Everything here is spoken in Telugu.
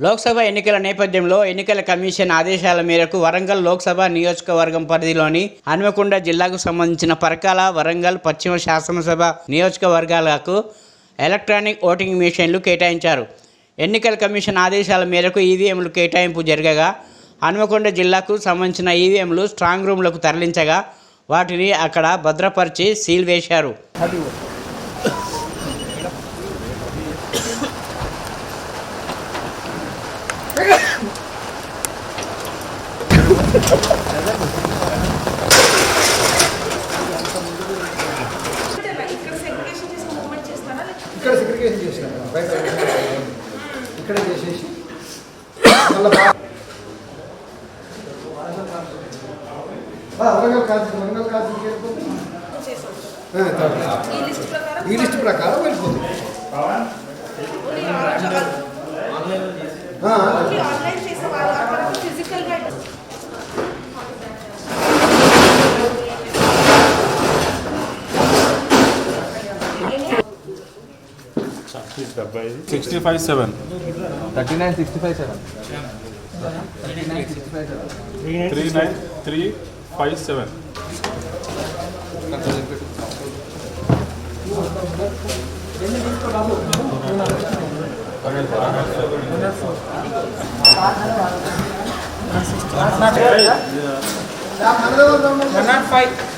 లోక్సభ ఎన్నికల నేపథ్యంలో ఎన్నికల కమిషన్ ఆదేశాల మేరకు వరంగల్ లోక్సభ నియోజకవర్గం పరిధిలోని హన్మకొండ జిల్లాకు సంబంధించిన పరకాల, వరంగల్ పశ్చిమ శాసనసభ నియోజకవర్గాలకు ఎలక్ట్రానిక్ ఓటింగ్ మిషన్లు కేటాయించారు. ఎన్నికల కమిషన్ ఆదేశాల మేరకు ఈవీఎంలు కేటాయింపు జరగగా హన్మకొండ జిల్లాకు సంబంధించిన ఈవీఎంలు స్ట్రాంగ్ రూమ్లకు తరలించగా వాటిని అక్కడ భద్రపరిచి సీల్ వేశారు. ఇక్కడ సెగ్రిగేషన్ చేసినాం, బయట ఇక్కడ చేసేసి వరంగల్ కాదు ఈ లిస్ట్ ప్రకారం వెళ్ళిపోతుంది.